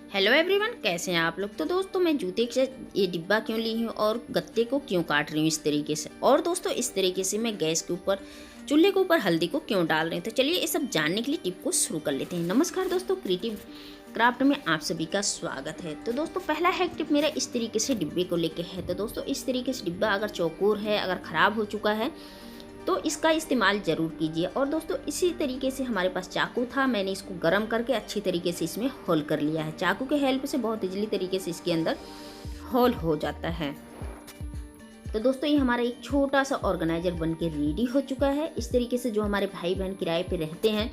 Hello everyone, कैसे हैं आप लोग। तो दोस्तों मैं जूते के साथ ये डिब्बा क्यों ली हूँ और गत्ते को क्यों काट रही हूँ इस तरीके से, और दोस्तों इस तरीके से मैं गैस के ऊपर चूल्हे के ऊपर हल्दी को क्यों डाल रही हूँ। तो चलिए ये सब जानने के लिए टिप को शुरू कर लेते हैं। नमस्कार दोस्तों, क्रिएटिव क्राफ्ट में आप सभी का स्वागत है। तो दोस्तों पहला हैक टिप मेरा इस तरीके से डिब्बे को लेके है। तो दोस्तों इस तरीके से डिब्बा अगर चौकोर है, अगर ख़राब हो चुका है तो इसका इस्तेमाल ज़रूर कीजिए। और दोस्तों इसी तरीके से हमारे पास चाकू था, मैंने इसको गर्म करके अच्छी तरीके से इसमें होल कर लिया है। चाकू के हेल्प से बहुत इजीली तरीके से इसके अंदर होल हो जाता है। तो दोस्तों ये हमारा एक छोटा सा ऑर्गेनाइजर बन के रेडी हो चुका है। इस तरीके से जो हमारे भाई बहन किराए पे रहते हैं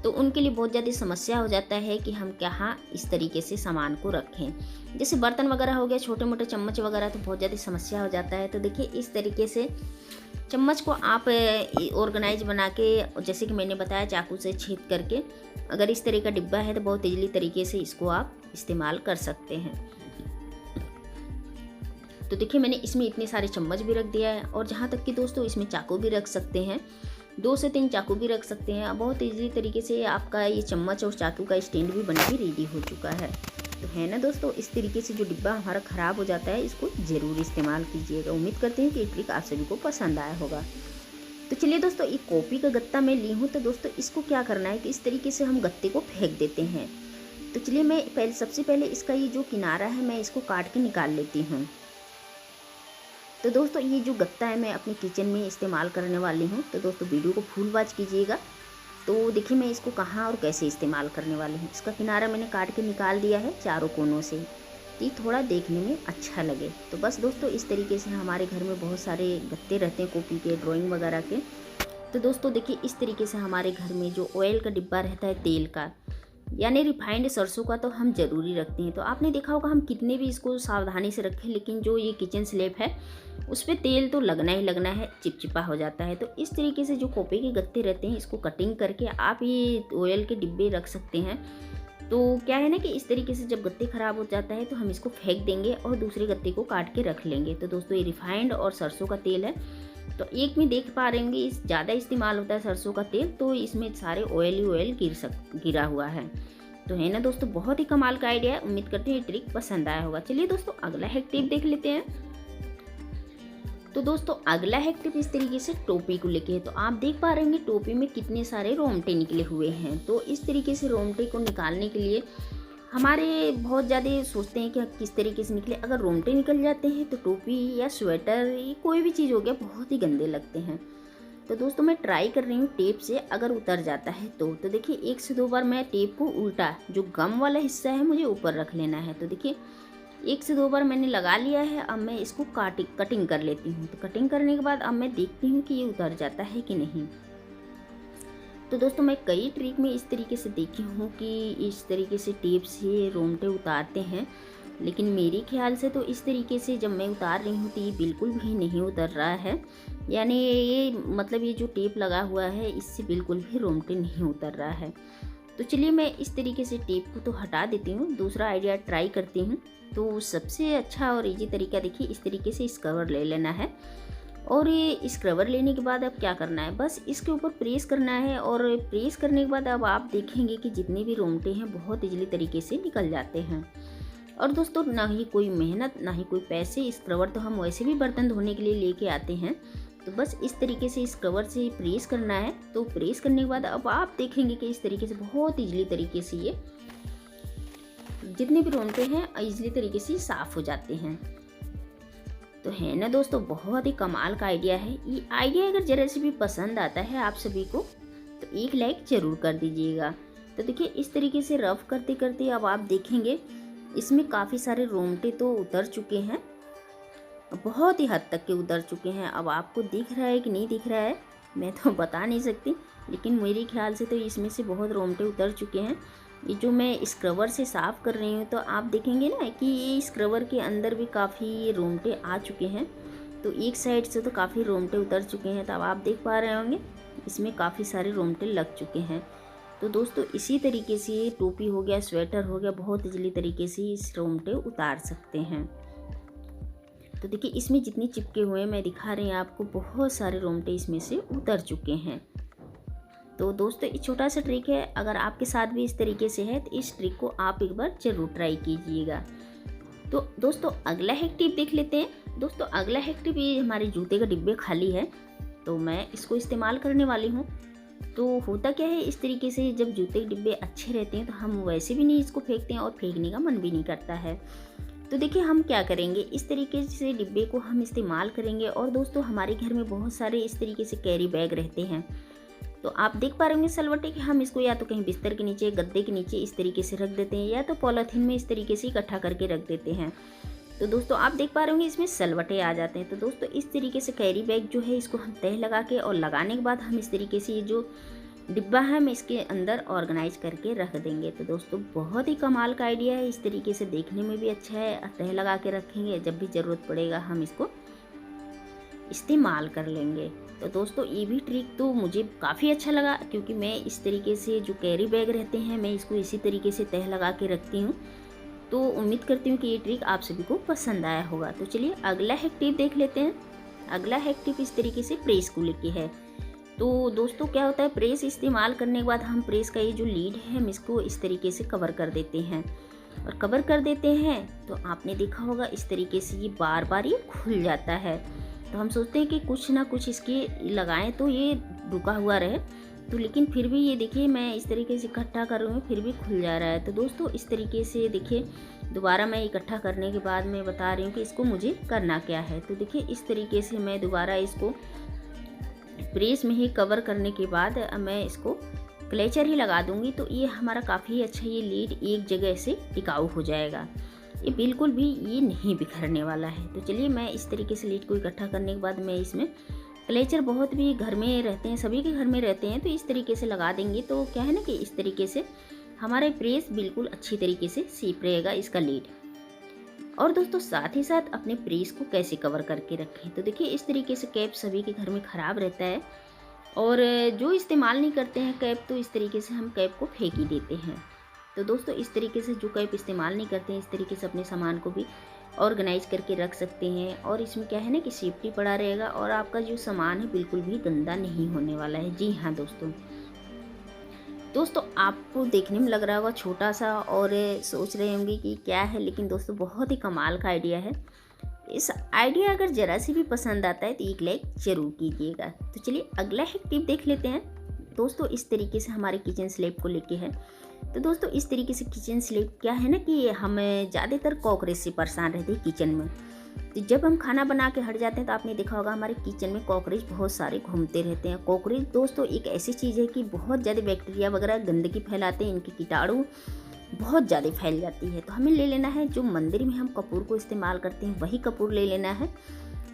तो उनके लिए बहुत ज़्यादा समस्या हो जाता है कि हम कहाँ इस तरीके से सामान को रखें। जैसे बर्तन वगैरह हो गया, छोटे मोटे चम्मच वगैरह, तो बहुत ज़्यादा समस्या हो जाता है। तो देखिए इस तरीके से चम्मच को आप ऑर्गेनाइज बना के, जैसे कि मैंने बताया, चाकू से छेद करके, अगर इस तरह का डिब्बा है तो बहुत इजीली तरीके से इसको आप इस्तेमाल कर सकते हैं। तो देखिए मैंने इसमें इतने सारे चम्मच भी रख दिया है, और जहाँ तक कि दोस्तों इसमें चाकू भी रख सकते हैं, 2 से 3 चाकू भी रख सकते हैं। बहुत इजीली तरीके से आपका ये चम्मच और चाकू का स्टैंड भी बन के रेडी हो चुका है। तो है ना दोस्तों, इस तरीके से जो डिब्बा हमारा ख़राब हो जाता है इसको ज़रूर इस्तेमाल कीजिएगा। उम्मीद करते हैं कि ये ट्रिक आप सभी को पसंद आया होगा। तो चलिए दोस्तों, एक कॉपी का गत्ता मैं ली हूँ। तो दोस्तों इसको क्या करना है कि इस तरीके से हम गत्ते को फेंक देते हैं। तो चलिए मैं सबसे पहले इसका ये जो किनारा है मैं इसको काट के निकाल लेती हूँ। तो दोस्तों ये जो गत्ता है मैं अपने किचन में इस्तेमाल करने वाली हूँ। तो दोस्तों वीडियो को फुल वॉच कीजिएगा। तो देखिए मैं इसको कहाँ और कैसे इस्तेमाल करने वाली हूँ। इसका किनारा मैंने काट के निकाल दिया है चारों कोनों से, कि थोड़ा देखने में अच्छा लगे। तो बस दोस्तों इस तरीके से हमारे घर में बहुत सारे गत्ते रहते हैं कॉपी के, ड्राइंग वगैरह के। तो दोस्तों देखिए इस तरीके से हमारे घर में जो ऑयल का डिब्बा रहता है, तेल का यानी रिफाइंड सरसों का, तो हम ज़रूरी रखते हैं। तो आपने देखा होगा हम कितने भी इसको सावधानी से रखें, लेकिन जो ये किचन स्लैब है उस पर तेल तो लगना ही लगना है, चिपचिपा हो जाता है। तो इस तरीके से जो कॉपी के गत्ते रहते हैं इसको कटिंग करके आप ये ऑयल के डिब्बे रख सकते हैं। तो क्या है ना कि इस तरीके से जब गत्ते ख़राब हो जाता है तो हम इसको फेंक देंगे और दूसरे गत्ते को काट के रख लेंगे। तो दोस्तों ये रिफाइंड और सरसों का तेल है। तो एक में देख पा रहे होंगे इस ज़्यादा इस्तेमाल होता है सरसों का तेल, तो इसमें सारे ऑयल ही ऑयल गिरा हुआ है। तो है ना दोस्तों, बहुत ही कमाल का आइडिया है। उम्मीद करते हैं ये ट्रिक पसंद आया होगा। चलिए दोस्तों अगला हैक टिप देख लेते हैं। तो दोस्तों अगला हैक टिप इस तरीके से टोपी को लेके है। तो आप देख पा रहे होंगे टोपी में कितने सारे रोमटे निकले हुए हैं। तो इस तरीके से रोमटे को निकालने के लिए हमारे बहुत ज़्यादा सोचते हैं कि किस तरीके से निकले। अगर रोमटे निकल जाते हैं तो टोपी या स्वेटर, ये कोई भी चीज़ हो गया, बहुत ही गंदे लगते हैं। तो दोस्तों मैं ट्राई कर रही हूँ टेप से, अगर उतर जाता है तो देखिए 1 से 2 बार मैं टेप को उल्टा, जो गम वाला हिस्सा है मुझे ऊपर रख लेना है। तो देखिए 1 से 2 बार मैंने लगा लिया है। अब मैं इसको कटिंग कर लेती हूँ। तो कटिंग करने के बाद अब मैं देखती हूँ कि ये उतर जाता है कि नहीं। तो दोस्तों मैं कई ट्रिक में इस तरीके से देखी हूँ कि इस तरीके से टेप से रोमटे उतारते हैं, लेकिन मेरे ख्याल से तो इस तरीके से जब मैं उतार रही हूँ तो ये बिल्कुल भी नहीं उतर रहा है। यानी ये मतलब ये जो टेप लगा हुआ है इससे बिल्कुल भी रोमटे नहीं उतर रहा है। तो चलिए मैं इस तरीके से टेप को तो हटा देती हूँ, दूसरा आइडिया ट्राई करती हूँ। तो सबसे अच्छा और इजी तरीका देखिए, इस तरीके से स्क्रबर ले लेना है। और ये स्क्रबर लेने के बाद अब क्या करना है, बस इसके ऊपर प्रेस करना है। और प्रेस करने के बाद अब आप देखेंगे कि जितने भी रोमटे हैं बहुत इजीली तरीके से निकल जाते हैं। और दोस्तों ना ही कोई मेहनत ना ही कोई पैसे, स्क्रबर तो हम वैसे भी बर्तन धोने के लिए लेके आते हैं। तो बस इस तरीके से स्क्रबर से प्रेस करना है। तो प्रेस करने के बाद अब आप देखेंगे कि इस तरीके से बहुत इजीली तरीके से ये जितने भी रोमटे हैं इजीली तरीके से साफ़ हो जाते हैं। तो है ना दोस्तों, बहुत ही कमाल का आइडिया है। ये आइडिया अगर जरा से भी पसंद आता है आप सभी को तो एक लाइक ज़रूर कर दीजिएगा। तो देखिए इस तरीके से रफ करते करते अब आप देखेंगे इसमें काफ़ी सारे रोमटे तो उतर चुके हैं, बहुत ही हद तक के उतर चुके हैं। अब आपको दिख रहा है कि नहीं दिख रहा है मैं तो बता नहीं सकती, लेकिन मेरे ख्याल से तो इसमें से बहुत रोमटे उतर चुके हैं। ये जो मैं स्क्रबर से साफ़ कर रही हूँ तो आप देखेंगे ना कि ये स्क्रबर के अंदर भी काफ़ी रोमटे आ चुके हैं। तो एक साइड से तो काफ़ी रोमटे उतर चुके हैं। तो अब आप देख पा रहे होंगे इसमें काफ़ी सारे रोमटे लग चुके हैं। तो दोस्तों इसी तरीके से टोपी हो गया, स्वेटर हो गया, बहुत इजीली तरीके से इस रोमटे उतार सकते हैं। तो देखिए इसमें जितने चिपके हुए हैं मैं दिखा रही हूँ आपको, बहुत सारे रोमटे इसमें से उतर चुके हैं। तो दोस्तों ये छोटा सा ट्रिक है, अगर आपके साथ भी इस तरीके से है तो इस ट्रिक को आप एक बार ज़रूर ट्राई कीजिएगा। तो दोस्तों अगला हैक टिप देख लेते हैं। दोस्तों अगला हैक टिप, ये हमारे जूते का डिब्बे खाली है तो मैं इसको इस्तेमाल करने वाली हूँ। तो होता क्या है, इस तरीके से जब जूते के डिब्बे अच्छे रहते हैं तो हम वैसे भी नहीं इसको फेंकते हैं और फेंकने का मन भी नहीं करता है। तो देखिए हम क्या करेंगे, इस तरीके से डिब्बे को हम इस्तेमाल करेंगे। और दोस्तों हमारे घर में बहुत सारे इस तरीके से कैरी बैग रहते हैं, तो आप देख पा रहे होंगे सलवटे कि हम इसको या तो कहीं बिस्तर के नीचे, गद्दे के नीचे इस तरीके से रख देते हैं, या तो पॉलीथीन में इस तरीके से इकट्ठा करके रख देते हैं। तो दोस्तों आप देख पा रहे होंगे इसमें सलवटे आ जाते हैं। तो दोस्तों इस तरीके से कैरी बैग जो है इसको हम तह लगा के और लगाने के बाद हम इस तरीके से ये जो डिब्बा है हम इसके अंदर ऑर्गेनाइज करके रख देंगे। तो दोस्तों बहुत ही कमाल का आइडिया है, इस तरीके से देखने में भी अच्छा है। तह लगा के रखेंगे, जब भी ज़रूरत पड़ेगा हम इसको इस्तेमाल कर लेंगे। तो दोस्तों ये भी ट्रिक तो मुझे काफ़ी अच्छा लगा, क्योंकि मैं इस तरीके से जो कैरी बैग रहते हैं मैं इसको इसी तरीके से तह लगा के रखती हूँ। तो उम्मीद करती हूँ कि ये ट्रिक आप सभी को पसंद आया होगा। तो चलिए अगला हैक टिप देख लेते हैं। अगला हैक टिप इस तरीके से प्रेस को लेके है। तो दोस्तों क्या होता है, प्रेस इस्तेमाल करने के बाद हम प्रेस का ये जो लीड है हम इसको इस तरीके से कवर कर देते हैं। और कवर कर देते हैं तो आपने देखा होगा इस तरीके से ये बार बार ये खुल जाता है। तो हम सोचते हैं कि कुछ ना कुछ इसके लगाएं तो ये रुका हुआ रहे, तो लेकिन फिर भी ये देखिए मैं इस तरीके से इकट्ठा कर रही हूँ फिर भी खुल जा रहा है। तो दोस्तों इस तरीके से देखिए दोबारा मैं इकट्ठा करने के बाद मैं बता रही हूँ कि इसको मुझे करना क्या है। तो देखिए इस तरीके से मैं दोबारा इसको प्रेस में ही कवर करने के बाद मैं इसको क्लेचर ही लगा दूंगी। तो ये हमारा काफ़ी अच्छा ये लीड एक जगह से टिकाऊ हो जाएगा, ये बिल्कुल भी ये नहीं बिखरने वाला है। तो चलिए मैं इस तरीके से लीड को इकट्ठा करने के बाद मैं इसमें क्लेचर बहुत भी घर में रहते हैं, सभी के घर में रहते हैं, तो इस तरीके से लगा देंगे। तो क्या है ना कि इस तरीके से हमारा प्रेस बिल्कुल अच्छी तरीके से सीप रहेगा इसका लीड। और दोस्तों साथ ही साथ अपने प्रेस को कैसे कवर करके रखें। तो देखिए इस तरीके से कैप सभी के घर में ख़राब रहता है, और जो इस्तेमाल नहीं करते हैं कैप तो इस तरीके से हम कैप को फेंक ही देते हैं। तो दोस्तों इस तरीके से जो कैप इस्तेमाल नहीं करते हैं इस तरीके से अपने सामान को भी ऑर्गेनाइज करके रख सकते हैं। और इसमें क्या है ना कि सेफ्टी पड़ा रहेगा और आपका जो सामान है बिल्कुल भी गंदा नहीं होने वाला है। जी हाँ दोस्तों आपको देखने में लग रहा होगा छोटा सा और सोच रहे होंगे कि क्या है, लेकिन दोस्तों बहुत ही कमाल का आइडिया है। इस आइडिया अगर ज़रा सी भी पसंद आता है तो एक लाइक ज़रूर कीजिएगा। तो चलिए अगला एक टिप देख लेते हैं। दोस्तों इस तरीके से हमारे किचन स्लैब को लेके है। तो दोस्तों इस तरीके से किचन स्लैब क्या है ना कि हम ज़्यादातर कॉकरोच से परेशान रहते हैं किचन में। तो जब हम खाना बना के हट जाते हैं तो आपने देखा होगा हमारे किचन में कॉकरोच बहुत सारे घूमते रहते हैं। कॉकरोच दोस्तों एक ऐसी चीज़ है कि बहुत ज़्यादा बैक्टीरिया वगैरह गंदगी फैलाते हैं, इनके कीटाणु बहुत ज़्यादा फैल जाती है। तो हमें ले लेना है जो मंदिर में हम कपूर को इस्तेमाल करते हैं वही कपूर ले लेना है।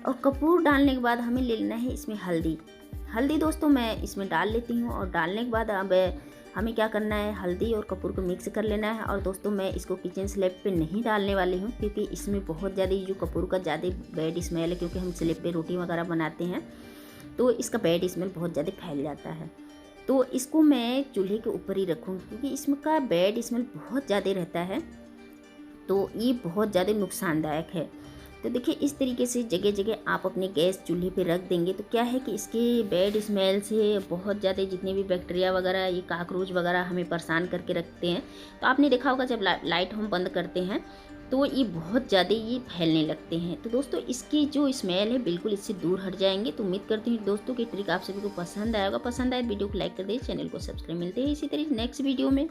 और कपूर डालने के बाद हमें ले लेना है इसमें हल्दी दोस्तों मैं इसमें डाल लेती हूँ। और डालने के बाद अब हमें क्या करना है, हल्दी और कपूर को मिक्स कर लेना है। और दोस्तों मैं इसको किचन स्लैब पे नहीं डालने वाली हूँ क्योंकि इसमें बहुत ज़्यादा जो कपूर का ज़्यादा बैड स्मेल है, क्योंकि हम स्लैब पे रोटी वगैरह बनाते हैं तो इसका बैड स्मेल बहुत ज़्यादा फैल जाता है। तो इसको मैं चूल्हे के ऊपर ही रखूँगी क्योंकि इसमें का बैड स्मेल बहुत ज़्यादा रहता है, तो ये बहुत ज़्यादा नुकसानदायक है। तो देखिए इस तरीके से जगह जगह आप अपने गैस चूल्हे पे रख देंगे तो क्या है कि इसके बैड स्मेल से बहुत ज़्यादा जितने भी बैक्टीरिया वगैरह ये काकरोच वगैरह हमें परेशान करके रखते हैं। तो आपने देखा होगा जब लाइट हम बंद करते हैं तो ये बहुत ज़्यादा ये फैलने लगते हैं। तो दोस्तों इसकी जो स्मेल है बिल्कुल इससे दूर हट जाएंगे। तो उम्मीद करती हूँ दोस्तों की ट्रिक आप सभी को पसंद आएगा। पसंद आए वीडियो को लाइक कर दे, चैनल को सब्सक्राइब। मिलते हैं इसी तरह नेक्स्ट वीडियो में।